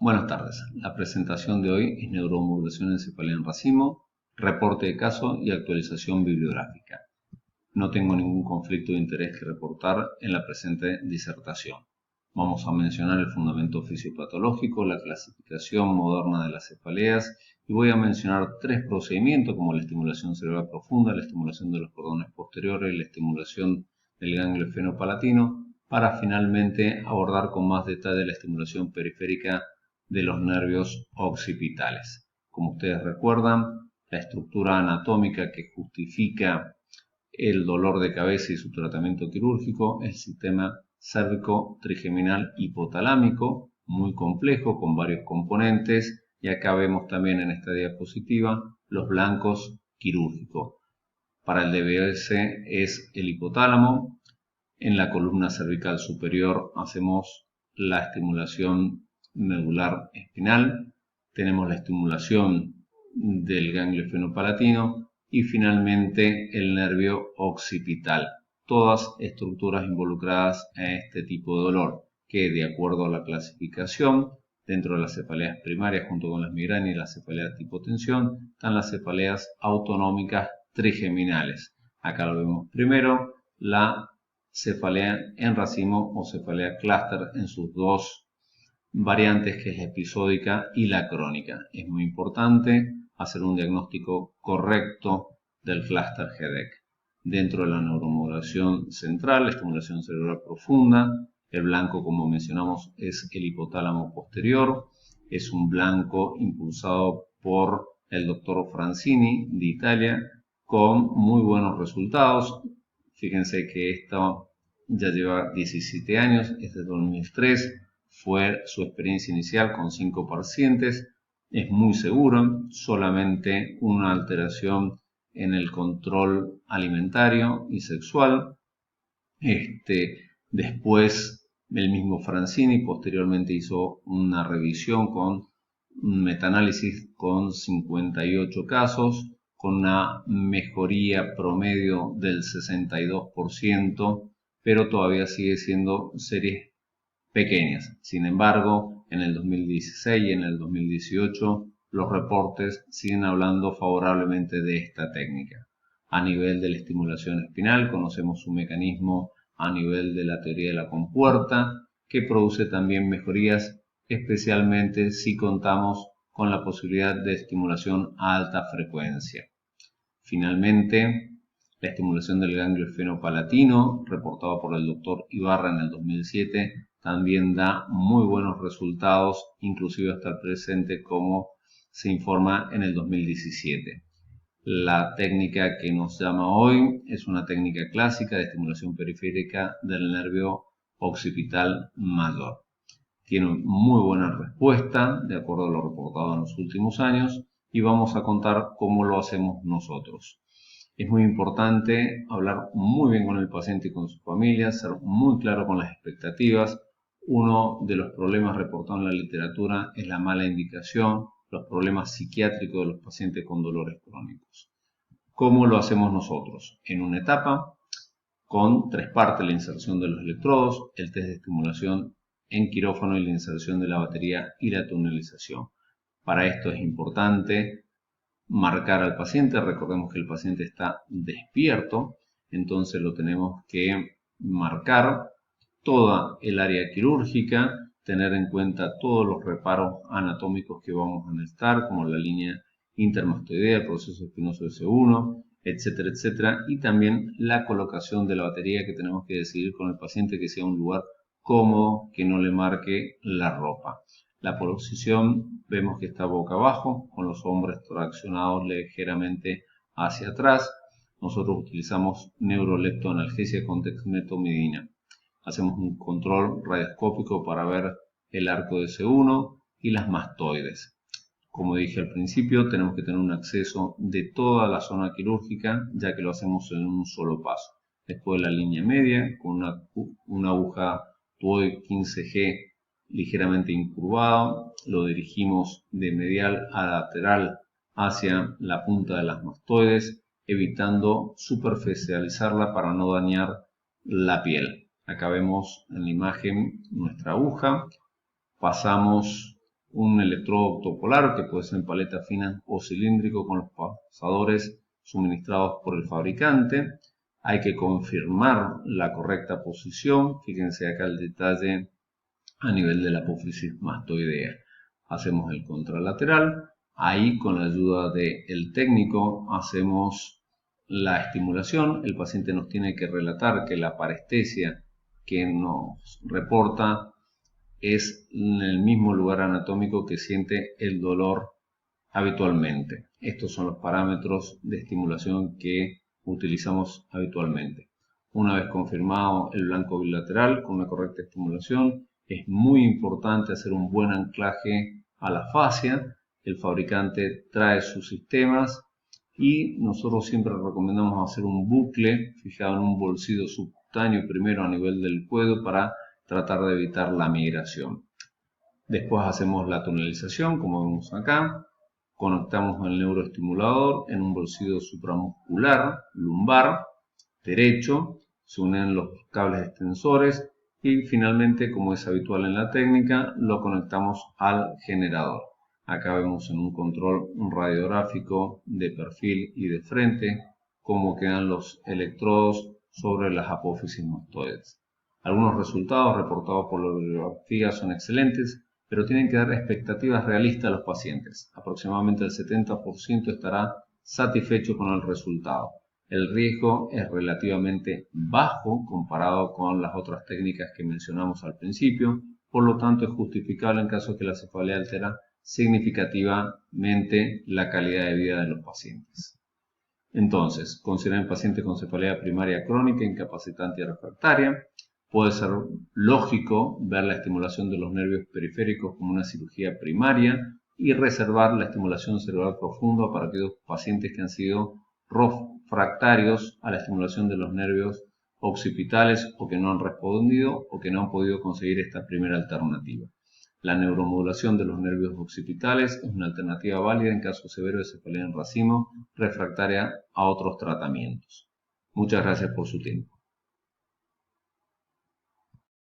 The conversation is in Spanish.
Buenas tardes. La presentación de hoy es neuromodulación encefálica en racimo, reporte de caso y actualización bibliográfica. No tengo ningún conflicto de interés que reportar en la presente disertación. Vamos a mencionar el fundamento fisiopatológico, la clasificación moderna de las cefaleas y voy a mencionar tres procedimientos como la estimulación cerebral profunda, la estimulación de los cordones posteriores y la estimulación del ganglio fenopalatino para finalmente abordar con más detalle la estimulación periférica de los nervios occipitales. Como ustedes recuerdan, la estructura anatómica que justifica el dolor de cabeza y su tratamiento quirúrgico es el sistema cérvico-trigeminal hipotalámico, muy complejo con varios componentes, y acá vemos también en esta diapositiva los blancos quirúrgicos. Para el DBS es el hipotálamo. En la columna cervical superior hacemos la estimulación medular espinal, tenemos la estimulación del ganglio fenopalatino y finalmente el nervio occipital. Todas estructuras involucradas en este tipo de dolor que, de acuerdo a la clasificación, dentro de las cefaleas primarias junto con las migrañas y las cefaleas tipo tensión, están las cefaleas autonómicas trigeminales. Acá lo vemos primero, la cefalea en racimo o cefalea clúster en sus dos variantes, que es la episódica y la crónica. Es muy importante hacer un diagnóstico correcto del cluster headache. Dentro de la neuromodulación central, la estimulación cerebral profunda, el blanco, como mencionamos, es el hipotálamo posterior. Es un blanco impulsado por el doctor Francini de Italia con muy buenos resultados. Fíjense que esto ya lleva 17 años, es de 2003. Fue su experiencia inicial con 5 pacientes. Es muy seguro, solamente una alteración en el control alimentario y sexual. Después el mismo Francini posteriormente hizo una revisión con un metaanálisis con 58 casos, con una mejoría promedio del 62%, pero todavía sigue siendo series pequeñas. Sin embargo, en el 2016 y en el 2018 los reportes siguen hablando favorablemente de esta técnica. A nivel de la estimulación espinal conocemos su mecanismo a nivel de la teoría de la compuerta, que produce también mejorías, especialmente si contamos con la posibilidad de estimulación a alta frecuencia. Finalmente, la estimulación del ganglio fenopalatino, reportada por el doctor Ibarra en el 2007, también da muy buenos resultados, inclusive hasta el presente, como se informa en el 2017. La técnica que nos llama hoy es una técnica clásica de estimulación periférica del nervio occipital mayor. Tiene muy buena respuesta, de acuerdo a lo reportado en los últimos años, y vamos a contar cómo lo hacemos nosotros. Es muy importante hablar muy bien con el paciente y con su familia, ser muy claro con las expectativas. Uno de los problemas reportados en la literatura es la mala indicación, los problemas psiquiátricos de los pacientes con dolores crónicos. ¿Cómo lo hacemos nosotros? En una etapa, con 3 partes: la inserción de los electrodos, el test de estimulación en quirófano y la inserción de la batería y la tunelización. Para esto es importante marcar al paciente. Recordemos que el paciente está despierto, entonces lo tenemos que marcar toda el área quirúrgica, tener en cuenta todos los reparos anatómicos que vamos a necesitar, como la línea intermastoidea, el proceso espinoso S1, etcétera, etcétera, y también la colocación de la batería, que tenemos que decidir con el paciente que sea un lugar cómodo, que no le marque la ropa. La posición vemos que está boca abajo, con los hombros traccionados ligeramente hacia atrás. Nosotros utilizamos neuroleptoanalgesia con dexmedetomidina. Hacemos un control radioscópico para ver el arco de S1 y las mastoides. Como dije al principio, tenemos que tener un acceso de toda la zona quirúrgica, ya que lo hacemos en un solo paso. Después la línea media, con una aguja TUOY 15G ligeramente incurvado, lo dirigimos de medial a lateral hacia la punta de las mastoides, evitando superficializarla para no dañar la piel. Acá vemos en la imagen nuestra aguja, pasamos un electrodo octopolar que puede ser en paleta fina o cilíndrico con los pasadores suministrados por el fabricante. Hay que confirmar la correcta posición. Fíjense acá el detalle a nivel de la apófisis mastoidea. Hacemos el contralateral. Ahí, con la ayuda del técnico, hacemos la estimulación. El paciente nos tiene que relatar que la parestesia que nos reporta es en el mismo lugar anatómico que siente el dolor habitualmente. Estos son los parámetros de estimulación que utilizamos habitualmente. Una vez confirmado el blanco bilateral con una correcta estimulación, es muy importante hacer un buen anclaje a la fascia. El fabricante trae sus sistemas y nosotros siempre recomendamos hacer un bucle fijado en un bolsillo subcutáneo primero a nivel del cuello para tratar de evitar la migración. Después hacemos la tonalización, como vemos acá. Conectamos el neuroestimulador en un bolsillo supramuscular lumbar derecho. Se unen los cables extensores y finalmente, como es habitual en la técnica, lo conectamos al generador. Acá vemos en un control radiográfico de perfil y de frente cómo quedan los electrodos sobre las apófisis mastoides. Algunos resultados reportados por la radiografía son excelentes, pero tienen que dar expectativas realistas a los pacientes. Aproximadamente el 70% estará satisfecho con el resultado. El riesgo es relativamente bajo comparado con las otras técnicas que mencionamos al principio, por lo tanto es justificable en caso de que la cefalea altera significativamente la calidad de vida de los pacientes. Entonces, consideren pacientes con cefalea primaria crónica, incapacitante y refractaria. Puede ser lógico ver la estimulación de los nervios periféricos como una cirugía primaria y reservar la estimulación cerebral profunda para aquellos pacientes que han sido refractarios a la estimulación de los nervios occipitales o que no han respondido o que no han podido conseguir esta primera alternativa. La neuromodulación de los nervios occipitales es una alternativa válida en caso severo de cefalea en racimo refractaria a otros tratamientos. Muchas gracias por su tiempo.